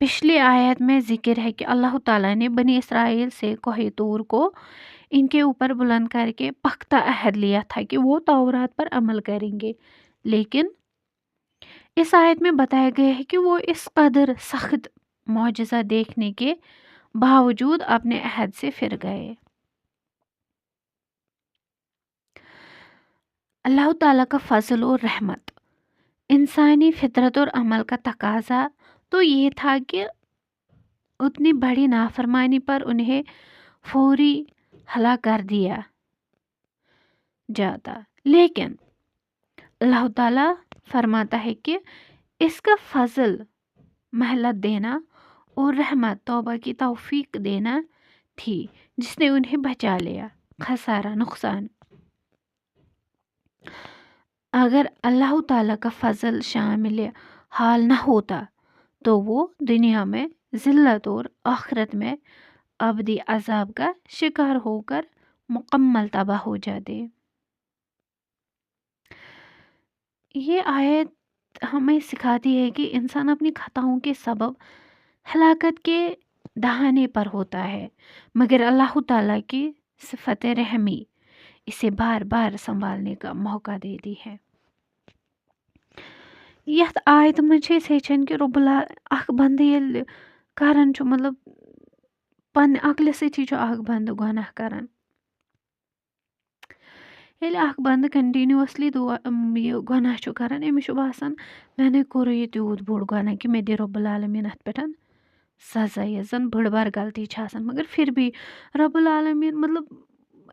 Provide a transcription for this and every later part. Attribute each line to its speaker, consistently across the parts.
Speaker 1: پچھلی آیت میں ذکر ہے کہ اللہ تعالیٰ نے بنی اسرائیل سے کوہ طور کو ان کے اوپر بلند کر کے پختہ عہد لیا تھا کہ وہ تورات پر عمل کریں گے، لیکن اس آیت میں بتایا گیا ہے کہ وہ اس قدر سخت معجزہ دیکھنے کے باوجود اپنے عہد سے پھر گئے۔ اللہ تعالیٰ کا فضل اور رحمت، انسانی فطرت اور عمل کا تقاضا تو یہ تھا کہ اتنی بڑی نافرمانی پر انہیں فوری ہلاک کر دیا جاتا، لیکن اللہ تعالیٰ فرماتا ہے کہ اس کا فضل مہلت دینا اور رحمت توبہ کی توفیق دینا تھی جس نے انہیں بچا لیا خسارہ نقصان۔ اگر اللہ تعالیٰ کا فضل شامل حال نہ ہوتا تو وہ دنیا میں ذلت اور آخرت میں ابدی عذاب کا شکار ہو کر مکمل تباہ ہو جاتے۔ یہ آیت ہمیں سکھاتی ہے کہ انسان اپنی خطاؤں کے سبب ہلاکت کے دہانے پر ہوتا ہے، مگر اللہ تعالیٰ کی صفت رحمی اسے بار بار سنبھالنے کا موقع دیتی ہے۔ یتھ آیت منٛز چھِ أسۍ ہیٚچھان کہ رب اکھ بندٕ ییٚلہِ کران چھُ مطلب پننہِ عقلہِ سۭتی چھُ اکھ بندٕ گۄناہ کران، ییٚلہِ اکھ بندٕ کنٹِنیوسلی یہِ گۄناہ چھُ کران أمِس چھُ باسان مےٚ نے کوٚر یہِ تیوٗت بوٚڑ گۄناہ کہ مےٚ دِ رب العالمیٖن اتھ پٮ۪ٹھ سزا یۄس زن بٔڑ بار غلطی چھِ آسان، مگر پھر بھی رب العالمیٖن مطلب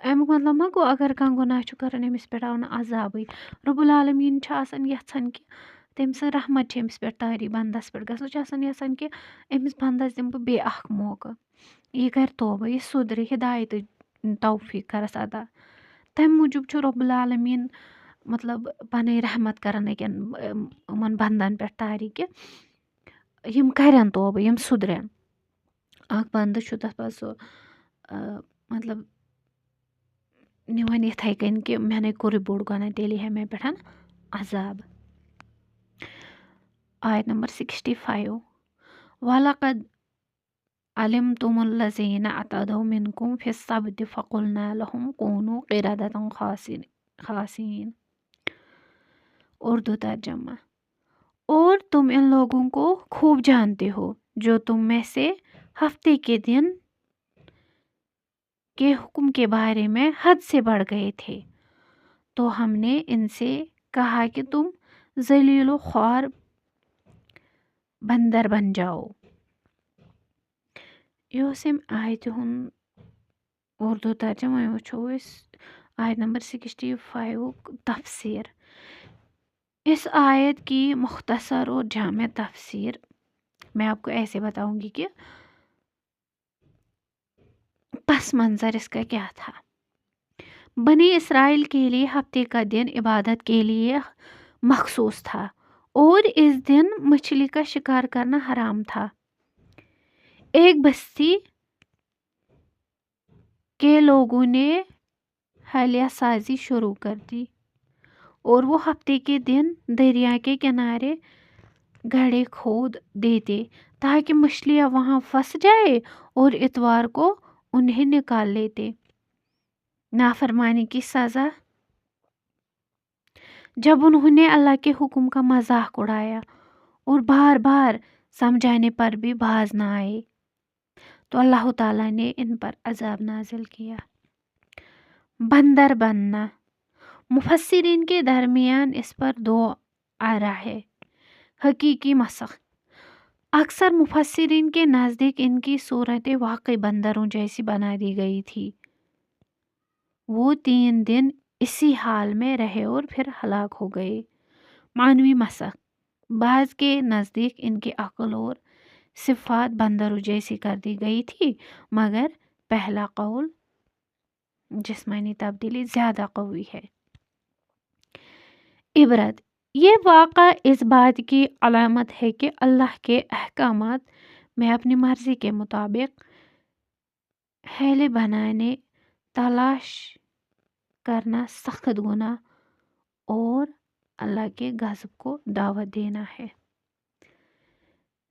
Speaker 1: امیُک مطلب ما گوٚو اگر کانٛہہ گۄناہ چھُ کران أمِس پٮ۪ٹھ آو نہٕ عذابٕے، رب العالمیٖن چھُ آسان یژھان کہ تٔمۍ سٕنٛز رحمت چھِ أمِس پٮ۪ٹھ طاری بنٛدس پٮ۪ٹھ گژھان، سُہ چھُ آسان یژھان کہ أمِس بنٛدس دِمہٕ بہٕ بیٚیہِ اکھ موقعہٕ، یہِ کرِ توبہ، یہِ سُدرِ، ہدایتٕچ توفیٖق کرس عطا۔ تمہِ موٗجوٗب چھُ رب العالمیٖن مطلب پنٕنۍ رحمت کران أکٮ۪ن یِمن بنٛدن پٮ۪ٹھ طاری کہ یِم کرن توبہ، یِم سُدرن۔ اکھ بنٛدٕ چھُ تتھ پتہٕ سُہ مطلب نِوان یِتھے کٔنۍ کہ مےٚ نے کوٚر یہِ بوٚڑ گۄناہ تیٚلہِ یی ہا مےٚ پٮ۪ٹھ عذاب۔ آیت نمبر 65 وَلَقَدْ عَلِمْتُمُ الَّذِينَ اعْتَدَوْا مِنْكُمْ فِي السَّبْتِ فَقُلْنَا لَهُمْ كُونُوا قِرَدَةً خَاسِئِينَ۔ اردو ترجمہ، اور تم ان لوگوں کو خوب جانتے ہو جو تم میں سے ہفتے کے دن کے حکم کے بارے میں حد سے بڑھ گئے تھے، تو ہم نے ان سے کہا کہ تم ذلیل و خوار بندر بن جاؤ۔ یہ اوس امہِ آیتہِ ہُنٛد اردو ترجمہ، وۄنۍ وٕچھو أسۍ آیت نمبر 65 تفسیر۔ اس آیت کی مختصر اور جامع تفسیر میں آپ کو ایسے بتاؤں گی کہ پس منظر اس کا کیا تھا۔ بنی اسرائیل کے لیے ہفتے کا دن عبادت کے لیے مخصوص تھا اور اس دن مچھلی کا شکار کرنا حرام تھا۔ ایک بستی کے لوگوں نے حلیہ سازی شروع کر دی اور وہ ہفتے کے دن دریا کے کنارے گڑھے کھود دیتے تاکہ مچھلیاں وہاں پھنس جائے اور اتوار کو انہیں نکال لیتے۔ نافرمانی کی سزا، جب انہوں نے اللہ کے حکم کا مذاق اڑایا اور بار بار سمجھانے پر بھی باز نہ آئے تو اللہ تعالیٰ نے ان پر عذاب نازل کیا۔ بندر بننا، مفسرین کے درمیان اس پر دو آرا ہے۔ حقیقی مسخ، اکثر مفسرین کے نزدیک ان کی صورت واقعی بندروں جیسی بنا دی گئی تھی، وہ 3 دن اسی حال میں رہے اور پھر ہلاک ہو گئے۔ معنوی مسخ، بعض کے نزدیک ان کی عقل اور صفات بندروں جیسی کر دی گئی تھی، مگر پہلا قول جسمانی تبدیلی زیادہ قوی ہے۔ عبرت، یہ واقعہ اس بات کی علامت ہے کہ اللہ کے احکامات میں اپنی مرضی کے مطابق حیلے بنانے، تلاش کرنا سخت گناہ اور اللہ کے غضب کو دعوت دینا ہے۔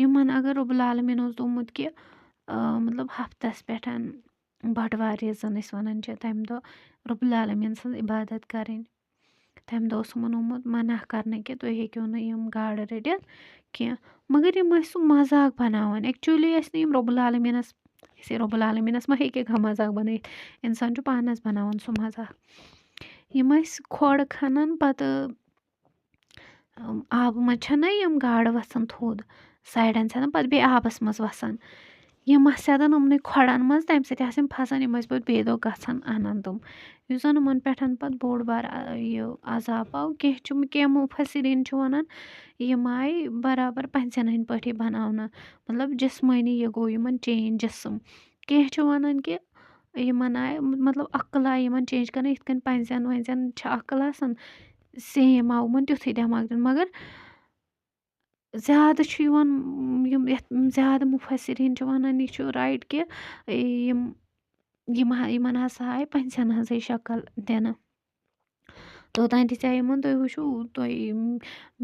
Speaker 1: یِمن اگر رۄبُل عالمیٖن اوس دوٚپمُت کہِ مطلب ہفتس پٮ۪ٹھ بَٹوار یَس زَن أسۍ وَنان چھِ تَمہِ دۄہ رۄبُل عالمیٖن سٕنٛز عبادت کَرٕنۍ تَمہِ دۄہ اوس یِمن آمُت منع کَرنہٕ کہِ تُہۍ ہیٚکِو نہٕ یِم گاڈٕ رٔٹِتھ کیٚنٛہہ مگر یِم ٲسۍ سُہ مذاق بَناوان ایٚکچُؤلی ٲسۍ نہٕ یِم رۄبُل عالمیٖنَس رۄبُل عالمیٖنَس ما ہیٚکہِ کانٛہہ مذاق بَنٲیِتھ اِنسان چھُ پانَس بَناوان سُہ مذاق یِم ٲسۍ کھۄڈ کھنان پَتہٕ آبہٕ منٛز چھَنا یِم گاڈٕ وَسان تھوٚد سایڈَن سایڈَن پَتہٕ بیٚیہِ آبَس منٛز وَسان یِم آسہٕ سیٚدان یِمنٕے کھۄڈَن منٛز تَمہِ سۭتۍ آسہٕ یِم پھَسان یِم ٲسۍ پَتہٕ بیٚیہِ دۄہ گژھان اَنان تِم یُس زَن یِمَن پٮ۪ٹھ پَتہٕ بوٚڑ بار یہِ عذاب آو کینٛہہ مُفَسِریٖن چھِ وَنان یِم آیہِ برابر پنٛژَن ہٕنٛدۍ پٲٹھی بَناونہٕ مطلب جِسمٲنی یہِ گوٚو یِمَن چینٛج جِسم کینٛہہ چھِ وَنان کہِ یِمَن آیہِ مطلب عقل آیہِ یِمَن چینٛج کَرنہٕ یِتھ کٔنۍ پنٛزٮ۪ن وَنٛزٮ۪ن چھِ عقل آسان سیم آو یِمَن تیُتھُے دٮ۪ماغ دِنہٕ مگر زیادٕ چھُ یِوان یِم یَتھ زیادٕ مُفَسِریٖن چھِ وَنان یہِ چھُ رایٹ کہِ یِمَن ہسا آیہِ پنٛژٮ۪ن ہٕنٛزٕے شکل دِنہٕ توٚتانۍ تہِ ژاے یِمَن تُہۍ وٕچھِو تۄہہِ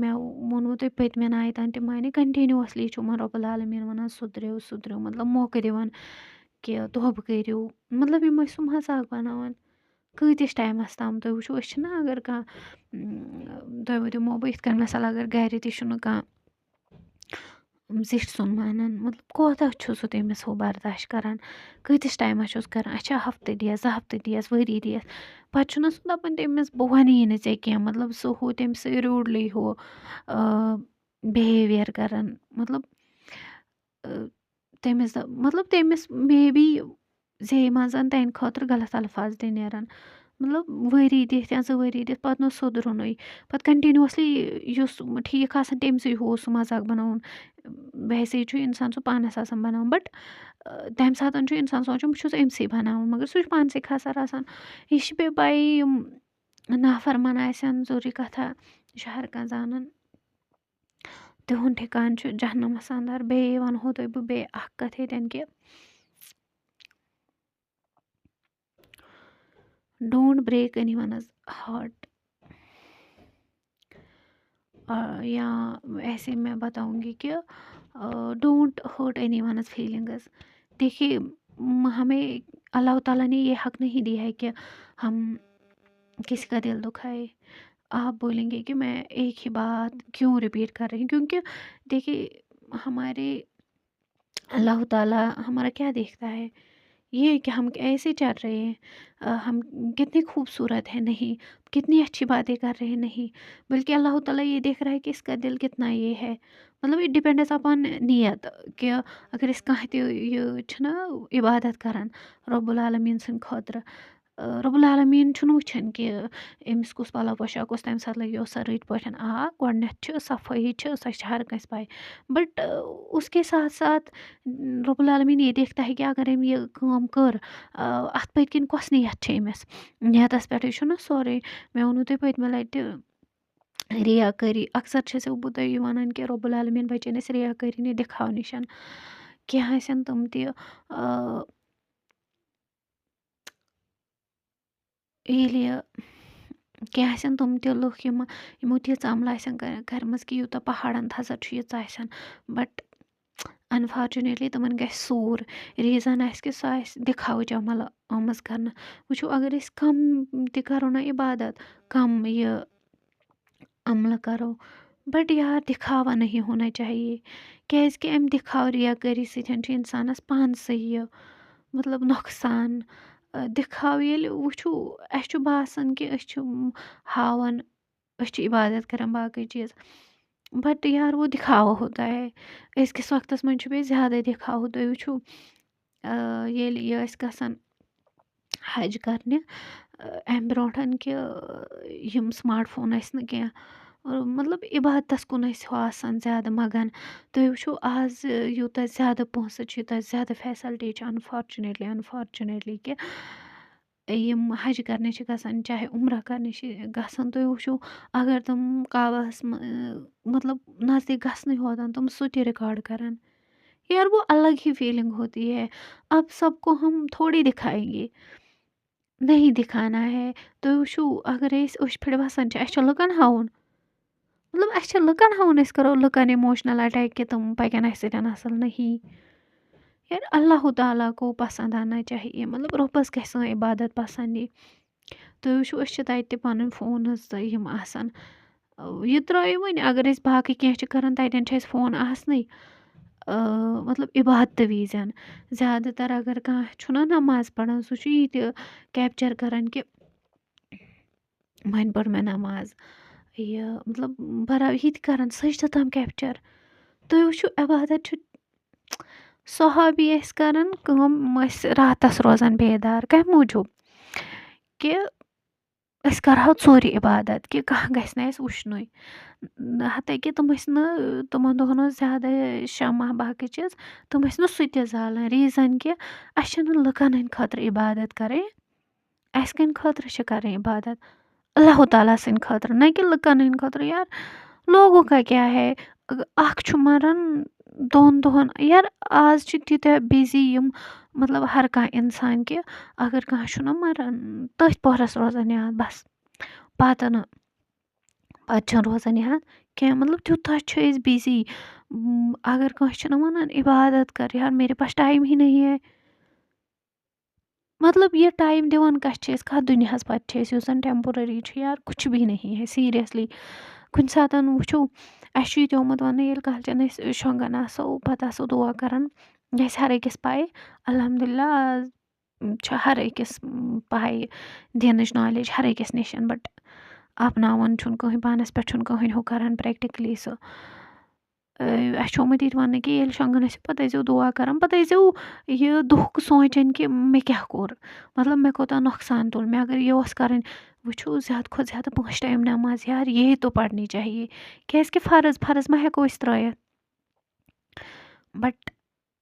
Speaker 1: مےٚ ووٚنوُ تۄہہِ پٔتمٮ۪ن آیتَن تہِ معنی کَنٹِنیوٗوَسلی چھُ یِمَن رۄبُل عالمیٖن وَنان سُدرِو سُدرِو مطلب موقعہٕ دِوان کہِ توبہٕ کٔرِو مطلب یِم ٲسۍ سُہ مذاق بَناوان کۭتِس ٹایمَس تام تُہۍ وٕچھِو أسۍ چھِنہ اگر کانٛہہ تۄہہِ دِمو بہٕ یِتھ کٔنۍ مِثال اگر گَرِ تہِ چھُنہٕ کانٛہہ زِٹھۍ سُنٛد مانان مطلب کوتاہ چھُ سُہ تٔمِس ہُہ برداش کران کۭتِس ٹایمَس چھُس کران اچھا ہفتہٕ دِیَس 2 ہفتہٕ دِیَس ؤری دِیَس پَتہٕ چھُنہ سُہ دَپان تٔمِس بہٕ وَنی نہٕ ژےٚ کینٛہہ مطلب سُہ ہُہ تٔمِس سۭتۍ روٗڈلی ہُہ بِہیوِیر کران مطلب تٔمِس مے بی زے منٛز تَہنٛدِ خٲطرٕ غلط الفاظ تہِ نیران مطلب ؤری دِتھ یا 2 ؤری دِتھ پَتہٕ نہٕ سُدرُنٕے پَتہٕ کَنٹِنیوٗوَسلی یُس ٹھیٖک آسان تٔمسٕے ہُہ سُہ مذاق بَناوُن ویسے چھُ اِنسان سُہ پانَس آسان بَناوُن بَٹ تَمہِ ساتہٕ چھُ اِنسان سونٛچان بہٕ چھُس أمسٕے بَناوُن مگر سُہ چھُ پانسٕے کھسان آسان یہِ چھِ بیٚیہِ پَیی یِم نافرمان آسن ضروٗری کَتھا یہِ چھُ ہر کانٛہہ زانان تِہُنٛد ٹھِکان چھُ جہنَمَس اَندر بیٚیہِ وَنہو تۄہہِ بہٕ بیٚیہِ اکھ کَتھ ییٚتٮ۪ن کہِ don't break anyone's heart یا ایسے میں بتاؤں گی کہ don't hurt anyone's feelings دیکھیے ہمیں اللہ تعالیٰ نے یہ حق نہیں دیا ہے کہ ہم کسی کا دل دکھائے آپ بولیں گے کہ میں ایک ہی بات کیوں ریپیٹ کر رہی ہوں کیونکہ دیکھیے ہمارے اللہ تعالیٰ ہمارا کیا دیکھتا ہے یہ کہ ہم ایسے چل رہے ہیں ہم کتنے خوبصورت ہیں نہیں کتنی اچھی باتیں کر رہے ہیں نہیں بلکہ اللہ تعالیٰ یہ دیکھ رہا ہے کہ اس کا دل کتنا یہ ہے مطلب اٹ ڈِپینڈس اپان نیت کہ اگر أسۍ کانٛہہ تہِ یہِ چھِنا عبادت کران رۄبُل العالمیٖن سٕنٛدِ خٲطرٕ رۄبُل العالمیٖن چھُنہٕ وٕچھان کہِ أمِس کُس پَلو پوشاک اوس تَمہِ ساتہٕ لٲگِو سۄ رٕتۍ پٲٹھۍ گۄڈٕنٮ۪تھ چھِ صفٲیی چھِ سۄ چھِ ہر کٲنٛسہِ پاے بٹ اس کے ساتھ ساتھ رۄبُل العالمیٖن یہ دیکھتا ہے کہ اگر أمۍ یہِ کٲم کٔر اَتھ پٔتۍ کِنۍ کۄس نیت چھِ أمِس نیتَس پٮ۪ٹھٕے چھُنہ سورُے مےٚ ووٚنوُ تۄہہِ پٔتمہِ لَٹہِ ریا کٲری اکثر چھَسو بہٕ تۄہہِ وَنان کہِ رۄبُل العالمیٖن بَچٲیِن أسۍ ریا کٲری نہِ دِکھاو نِش کینٛہہ آسن تِم تہِ ییٚلہِ کینٛہہ آسن تِم تہِ لُکھ یِمو تیٖژ عملہٕ آسن کَرِمَژ کہِ یوٗتاہ پہاڑن تھزر چھُ ییٖژ آسن بٹ انفارچُنیٹلی تِمن گژھِ سوٗر ریٖزن آسہِ کہِ سۄ آسہِ دِکھاوٕچ عمل آمٕژ کرنہٕ وٕچھو اگر أسۍ کم تہِ کرو نہ عبادت کم یہِ عملہٕ کرو بٹ یار دِکھاوا نہیں ہونا چاہیے کیازِ کہِ اَمہِ دِکھاو ریا کٲری سۭتۍ چھُ اِنسانس پانسٕے یہِ مطلب نۄقصان دِکھاو ییٚلہِ وٕچھو اَسہِ چھُ باسان کہِ أسۍ چھِ ہاوان أسۍ چھِ عبادت کران باقٕے چیٖز بٹ یار وہ دِکھاوا ہوتا ہے أزکِس وقتس منٛز چھُ بیٚیہِ زیادَے دِکھاو تُہۍ وٕچھو ییٚلہِ یہِ ٲسۍ گژھان حج کرنہِ اَمہِ برونٛٹھ کہِ یِم سماٹ فون ٲسۍ نہٕ کینٛہہ مطلب عبادتس کُن ٲسۍ ہُہ آسان زیادٕ مگن تُہۍ وٕچھو آز یوٗتاہ زیادٕ پونٛسہٕ چھِ یوٗتاہ زیادٕ فیسلٹی چھِ انفارچُنیٹلی کہِ یِم حج کرنہِ چھِ گژھان چاہے عمرہ کرنہِ چھِ گژھان تُہۍ وٕچھو اگر تِم کعباہس مطلب نزدیٖک گژھنٕے ہوتن تِم سُہ تہِ رِکاڈ کران یار وہ الگ ہی فیلنگ ہوتی ہے اب سب کو ہم تھوڑی دکھائیں گے نہیں دکھانا ہے تُہۍ وٕچھو اگر أسۍ أچھ پھِرِ وَسان چھِ اَسہِ چھُ لُکن ہاوُن مطلب اَسہِ چھِ لُکَن ہاوُن أسۍ کَرو لُکَن اِموشنَل اَٹیک کہِ تِم پَکن اَسہِ سۭتۍ اَصٕل نہیں. یار اللہ تعالیٰ کو پسند آنا چاہیے. مطلب رۄبَس گژھِ سٲنۍ عبادت پسنٛد یِنۍ. تُہۍ وٕچھو أسۍ چھِ تَتہِ تہِ پَنٕنۍ فونٕز تہٕ یِم آسان یہِ ترٛٲیِو وۄنۍ اگر أسۍ باقٕے کینٛہہ چھِ کَران تَتٮ۪ن چھِ اَسہِ فون آسنٕے مطلب عبادتہٕ وِزٮ۪ن زیادٕ تَر اگر کانٛہہ چھُنہ نماز پَران سُہ چھُ یہِ تہِ کیپچَر کَران کہِ وۄنۍ پٔر مےٚ نماز یہِ مطلب یہِ تہِ کَران سٔجدٕ تام کیپچَر. تُہۍ وٕچھِو عبادت چھُ صحابی ٲسۍ کَران کٲم ٲسۍ راتَس روزان بیدار کَمہِ موٗجوٗب کہِ أسۍ کَرہو ژوٗرِ عبادت کہِ کانٛہہ گژھِ نہٕ اَسہِ وٕچھنُے. ہتا کہِ تِم ٲسۍ نہٕ تِمَن دۄہَن اوس زیادٕ شمع باقٕے چیٖز تِم ٲسۍ نہٕ سُہ تہِ زالان ریٖزَن کہِ اَسہِ چھِنہٕ لُکَن ہٕنٛدۍ خٲطرٕ عبادت کَرٕنۍ اَسہِ کَمہِ خٲطرٕ چھِ کَرٕنۍ عبادت اللہ تعالیٰ سٕنٛدِ خٲطرٕ نہ کہِ لُکَن ہٕنٛدۍ خٲطرٕ. یار لوگوں کا کیٛاہ ہے اَکھ چھُ مَران 2 دۄہَن یار آز چھِ تیٖتیٛاہ بِزی یِم مطلب ہر کانٛہہ اِنسان کہِ اگر کانٛہہ چھُنہ مَران تٔتھۍ پوٚہرَس روزان یاد بَس پَتہٕ چھِنہٕ روزان یاد کینٛہہ. مطلب تیوٗتاہ چھِ أسۍ بِزی اگر کٲنٛسہِ چھِنہ وَنان عبادت کر یار میرے پاس ٹایم ہی نہیں ہے. مطلب یہ ٹایم دِوان کَتھ چھِ أسۍ کَتھ دُنیاہَس پَتہٕ چھِ أسۍ یُس زَن ٹٮ۪مپورٔری چھُ یار کُچھ بھی نہیں ہے سیٖریَسلی. کُنہِ ساتہٕ وٕچھو اَسہِ چھُ یہِ تہِ آمُت وَننہٕ ییٚلہِ کالچَن أسۍ شۄنٛگان آسو پَتہٕ آسو دُعا کَران گژھِ ہر أکِس پَے الحمدُاللہ آز چھِ ہر أکِس پَے دِنٕچ نالیج ہر أکِس نِشَن بَٹ اَپناوان چھُنہٕ کٕہٕنۍ پانَس پٮ۪ٹھ چھُنہٕ کٕہٕنۍ ہُہ کَران پرٛٮ۪کٹِکلی سُہ. اَسہِ چھُ آمُت ییٚتہِ وَننہٕ کہِ ییٚلہِ شۄنٛگان ٲسِو پَتہٕ ٲسۍزیو دُعا کَران پَتہٕ ٲسۍزیو یہِ دُکھ سونٛچان کہِ مےٚ کیٛاہ کوٚر مطلب مےٚ کوٗتاہ نۄقصان تُل مےٚ اگر یہِ اوس کَرٕنۍ وٕچھو زیادٕ کھۄتہٕ زیادٕ 5 ٹایم نٮ۪ماز یار یہی تو پَرنی چاہیے کیٛازِکہِ فرض ما ہٮ۪کو أسۍ ترٛٲیِتھ بَٹ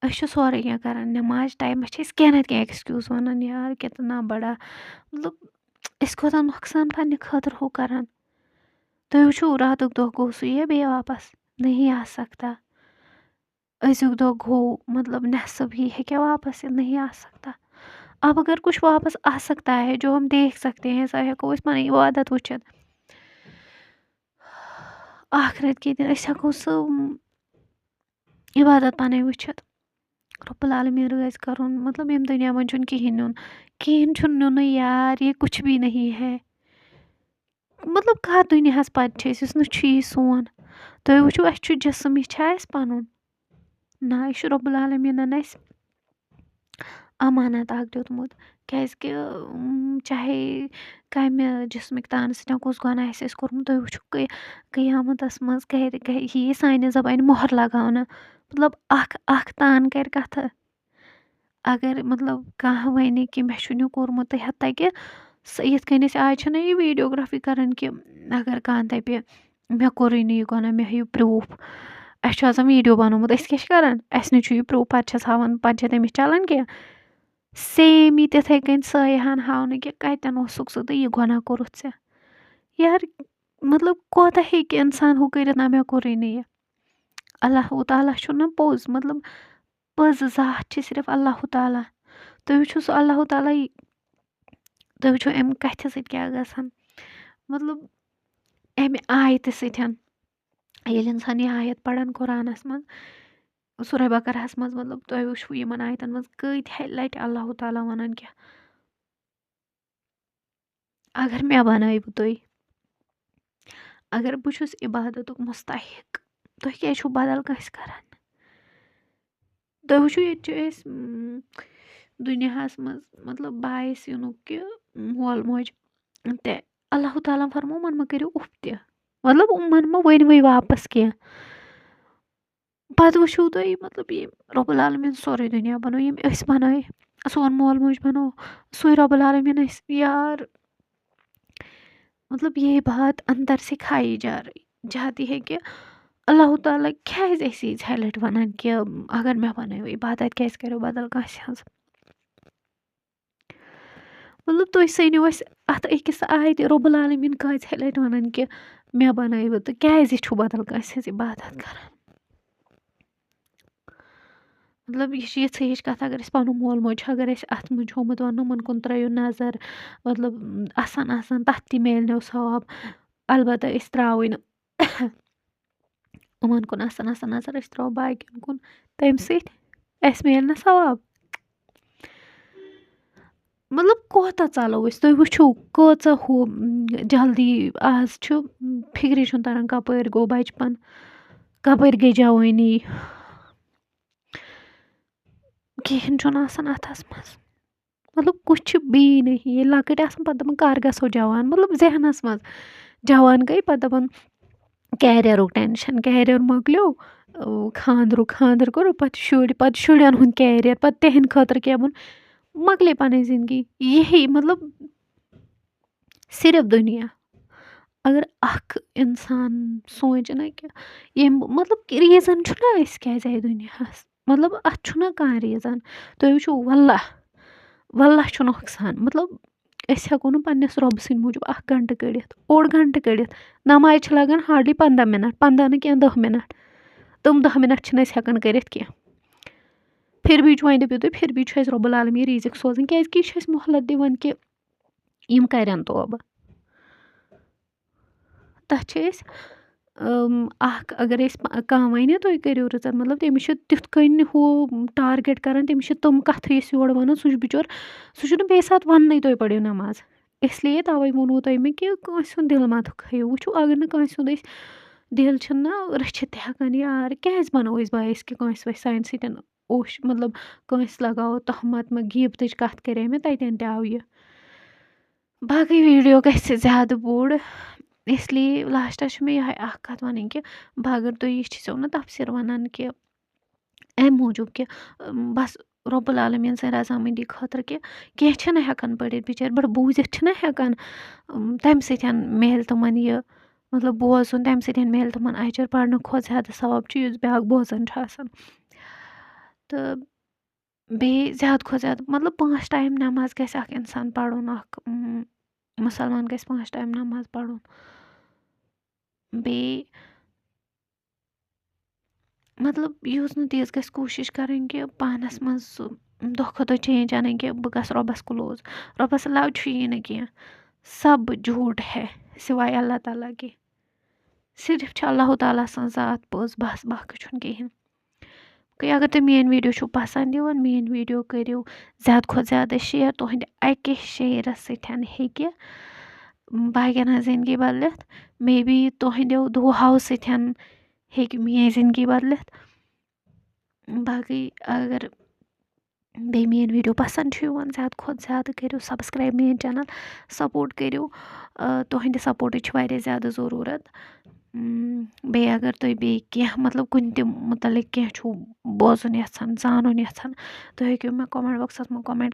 Speaker 1: أسۍ چھِ سورُے کینٛہہ کَران نٮ۪ماز ٹایمَس چھِ أسۍ کینٛہہ نَتہٕ کینٛہہ ایٚکٕسکیوٗز وَنان یار کِتنا بَڑا مطلب أسۍ کوٗتاہ نۄقصان پنٛنہِ خٲطرٕ ہُہ کَران. تُہۍ وٕچھو راتُک دۄہ گوٚو سُے ہے بیٚیہِ واپَس نہیں آ سکتا. أزیُک دۄہ گوٚو مطلب نٮ۪صٕب ہی ہیٚکیٛاہ واپَس یِتھ نہیں آ سکتا. اب اگر کچھ واپس آ سکتا ہے جو ہم دیکھ سکتے ہیں سۄ ہٮ۪کو أسۍ پَنٕنۍ عبادت وٕچھِتھ آخرت کہِ دِن أسۍ ہٮ۪کو سُہ عبادت پَنٕنۍ وٕچھِتھ. رۄب العالمیٖن رٲضۍ کَرُن مطلب ییٚمہِ دُنیا منٛز چھُنہٕ کِہیٖنۍ نیُن کِہیٖنۍ چھُنہٕ نیُنٕے یار یہِ کچھ بھی نہیں ہے مطلب کَتھ دُنیاہَس پَتہٕ چھِ أسۍ یُس نہٕ چھُ یی سون. تُہۍ وٕچھِو اَسہِ چھُ جِسم یہِ چھا اَسہِ پَنُن نہ یہِ چھُ رۄب العالمیٖنَن اَسہِ اَمانت اکھ دیُتمُت کیٛازِکہِ چاہے کَمہِ جِسمٕکۍ تانہٕ سۭتۍ کُس گۄناہ آسہِ اَسہِ کوٚرمُت تُہۍ وٕچھِو قیامَتَس منٛز یی سانہِ زَبانہِ مۄہر لگاونہٕ مطلب اکھ تان کَرِ کَتھٕ اگر مطلب کانٛہہ وَنہِ کہِ مےٚ چھُنہٕ یہِ کوٚرمُت تہٕ ہَتا کہِ یِتھ کٔنۍ أسۍ آز چھِنہ یہِ ویٖڈیوگرافی کَران کہِ اگر کانٛہہ دَپہِ مےٚ کوٚرُے نہٕ یہِ گۄناہ مےٚ ہٲیِو پرٛوٗف اَسہِ چھُ آسان ویٖڈیو بنومُت أسۍ کیٛاہ چھِ کَران اَسہِ نہٕ چھُ یہِ پرٛوٗف پَتہٕ چھَس ہاوان پَتہٕ چھِ تٔمِس چَلان کینٛہہ سیم یہِ تِتھَے کٔنۍ سۄے ہَن ہاونہٕ کہِ کَتٮ۪ن اوسُکھ ژٕ تہٕ یہِ گۄناہ کوٚرُتھ ژےٚ یار مطلب کوتاہ ہیٚکہِ اِنسان ہُہ کٔرِتھ نہ مےٚ کوٚرُے نہٕ یہِ. اللہ تعالیٰ چھُ نہ پوٚز مطلب پٔز ذات چھِ صرف اللہ تعالیٰ. تُہۍ وٕچھِو سُہ اللہ تعالیٰ تُہۍ وٕچھِو اَمہِ کَتھِ سۭتۍ کیٛاہ گژھان مطلب اَمہِ آیتہِ سۭتۍ ییٚلہِ اِنسان یہِ آیت پَران قرآنَس منٛز سورہ بقرہَس منٛز مطلب تُہۍ وٕچھِو یِمن آیتَن منٛز کۭتِہہِ لَٹہِ اللہ تعالیٰ وَنان کہِ اگر مےٚ بنٲیِو تُہۍ اگر بہٕ چھُس عبادتُک مُستحق تُہۍ کیٛازِ چھُو بدل کٲنٛسہِ کران. تُہۍ وٕچھِو ییٚتہِ چھِ أسۍ دُنیاہَس منٛز مطلب باعث یِنُک کہِ مول موج تہِ اللہ تعالیٰ فرمو یِمن مہ کٔرِو اُف تہِ مطلب یِمن مہ ؤنۍوٕے واپَس کینٛہہ. پَتہٕ وٕچھِو تُہۍ مطلب ییٚمۍ رۄب العالمیٖن سورُے دُنیا بنوو ییٚمۍ أسۍ بنٲے سون مول موج بنوو سُے رۄب العالمیٖن أسۍ یار مطلب یہ بات اندر سے کھائی جاتی ہے کہِ اللہ تعالیٰ کیٛازِ اَسہِ ییٖژاہ لَٹہِ وَنان کہِ اگر مےٚ بنٲیِو عبادت کیٛازِ کٔرِو بدل کٲنٛسہِ ہٕنٛز مطلب تُہۍ سٔنِو اَسہِ اَتھ أکِس آیتہِ رۄب العالمیٖن کۭژاہ لَٹہِ وَنان کہِ مےٚ بنٲیِو تہٕ کیٛازِ چھُو بدل کٲنٛسہِ ہٕنٛز عبادت کران. مطلب یہِ چھِ یِژھٕے ہِش کَتھ اگر أسۍ پَنُن مول موج چھُ اگر اَسہِ اَتھ منٛز چھُ آمُت وَننہٕ یِمن کُن ترٲیِو نظر مطلب آسان تَتھ تہِ میلنو ثواب البتہ أسۍ تراوٕے نہٕ یِمَن کُن آسان نظر أسۍ ترٛاوو باقیَن کُن تَمہِ سۭتۍ اَسہِ میلہِ نہ ثواب. مطلب کوتاہ ژَلو أسۍ تُہۍ وٕچھِو کۭژاہ جلدی آز چھُ فِکرِ چھُنہٕ تران کَپٲرۍ گوٚو بَچپَن کَپٲرۍ گٔے جوٲنی کِہیٖنۍ چھُنہٕ آسان اَتھَس منٛز. مطلب کُچھ بھی نہیں ییٚلہِ لۄکٕٹۍ آسان پَتہٕ دَپان کر گژھو جوان مطلب ذہنَس منٛز جوان گٔے پَتہٕ دَپان کیریرُک ٹٮ۪نشَن کیریَر مۄکلیو خاندر کوٚر پَتہٕ شُرٮ۪ن ہُنٛد کیریَر پَتہٕ تِہنٛدِ خٲطرٕ کیٛاہ بوٚن مۄکلے پَنٕنۍ زندگی یہی مطلب صرف دُنیا. اگر اکھ اِنسان سونٛچہِ نا کہِ ییٚمہِ مطلب ریٖزَن چھُنہ أسۍ کیٛازِ آیہِ دُنیاہَس مطلب اَتھ چھُنہ کانٛہہ ریٖزَن تُہۍ وٕچھِو وَاللہ چھُ نۄقصان مطلب أسۍ ہٮ۪کو نہٕ پنٛنِس رۄبہٕ سٕنٛدۍ موٗجوٗب 1 گھنٹہٕ کٔڑِتھ 1.5 گھنٹہٕ کٔڑِتھ نمازِ چھِ لگان ہاڈلی 15 مِنٹ 15 نہٕ کینٛہہ 10 مِنٹ تِم 10 مِنٹ چھِنہٕ أسۍ ہٮ۪کان کٔرِتھ کینٛہہ پھر بھی چھُ وۄنۍ دٔپِو تُہۍ پھر بھی چھُ اَسہِ رۄب العالمیٖن رِزِق سوزان کیٛازِکہِ یہِ چھُ اَسہِ مۄہلت دِوان کہِ یِم کَرن توبہٕ تَتھ چھِ أسۍ اکھ اگر أسۍ کانٛہہ وَنہِ تُہۍ کٔرِو رٕژر مطلب تٔمِس چھِ تِتھ کٔنۍ ٹارگیٹ کران تٔمِس چھِ تِم کَتھٕ أسۍ یورٕ وَنان سُہ چھُ بِچور سُہ چھُنہٕ بیٚیہِ ساتہٕ وَننٕے تُہۍ پٔرِو نٮ۪ماز اِسلیے تَوَے ووٚنوٕ تۄہہِ مےٚ کہِ کٲنٛسہِ ہُنٛد دِل مہ دُکھٲیِو وٕچھِو اگر نہٕ کٲنٛسہِ ہُنٛد أسۍ دِل چھِنہٕ رٔچھِتھ تہِ ہٮ۪کان یار کیٛازِ بَنو أسۍ باعث کہِ کٲنٛسہِ وَسہِ سانہِ سۭتۍ مطلب کٲنٛسہِ لگاوو تہمت غیٖبتٕچ کَتھ کَرے مےٚ تَتٮ۪ن تہِ آو یہِ باقٕے ویٖڈیو گژھِ زیادٕ بوٚڑ اِسلیے لاسٹَس چھُ مےٚ یِہوٚے اَکھ کَتھ وَنٕنۍ کہِ بہٕ اگر تُہۍ یہِ چھِسو نہٕ تفسیٖر وَنان کہِ اَمہِ موٗجوٗب کہِ بَس رۄب العالمیٖن سٕنٛدِ رضامٔندی خٲطرٕ کہِ کینٛہہ چھِنہٕ ہٮ۪کان پٔرِتھ بِچٲرۍ بَڑٕ بوٗزِتھ چھِنہ ہٮ۪کان تَمہِ سۭتۍ میلہِ تِمَن یہِ مطلب بوزُن تَمہِ سۭتۍ میلہِ تِمَن اَجر پَرنہٕ کھۄتہٕ زیادٕ ثواب چھُ یُس بیٛاکھ بوزان چھُ آسان تہٕ بیٚیہِ زیادٕ کھۄتہٕ زیادٕ مطلب 5 ٹایم نٮ۪ماز گژھِ اَکھ اِنسان پَرُن اَکھ مُسلمان گژھِ 5 ٹایم نٮ۪ماز پَرُن بیٚیہِ مطلب یوٗت نہٕ تیٖژ گژھِ کوٗشِش کَرٕنۍ کہِ پانَس منٛز سُہ دۄہ کھۄتہٕ دۄہ چینٛج اَنٕنۍ کہِ بہٕ گژھٕ رۄبَس کُلوز رۄبَس علاوٕ چھُ یی نہٕ کینٛہہ سب جھوٗٹ ہے سِوایے اللہ تعالیٰ کے صرف چھِ اللہ تعالیٰ سٕنٛز ذات پٔز بَس باقٕے چھُنہٕ کِہیٖنۍ اگر تُہۍ میٛٲنۍ ویٖڈیو چھُو پَسنٛد یِوان میٛٲنۍ ویٖڈیو کٔرِو زیادٕ کھۄتہٕ زیادٕ شِیَر تُہٕنٛدِ اَکہِ شیرَس سۭتۍ ہیٚکہِ باقیَن ہٕنٛز زندگی بدلِتھ مے بی تُہٕنٛدیو دُعاہو سۭتۍ ہیٚکہِ میٛٲنۍ زندگی بدلِتھ باقٕے اگر بیٚیہِ میٛٲنۍ ویٖڈیو پَسنٛد چھُ یِوان زیادٕ کھۄتہٕ زیادٕ کٔرِو سَبسکرایب میٛٲنۍ چَنَل سَپوٹ کٔرِو تُہٕنٛدِ سَپوٹٕچ چھِ واریاہ زیادٕ ضٔروٗرت بیٚیہِ اگر تُہۍ بیٚیہِ کینٛہہ مطلب کُنہِ تہِ مُتعلِق کینٛہہ چھُو بوزُن یَژھان زانُن یَژھان تُہۍ ہیٚکِو مےٚ کومٮ۪نٛٹ بۄکسَس منٛز کومٮ۪نٛٹ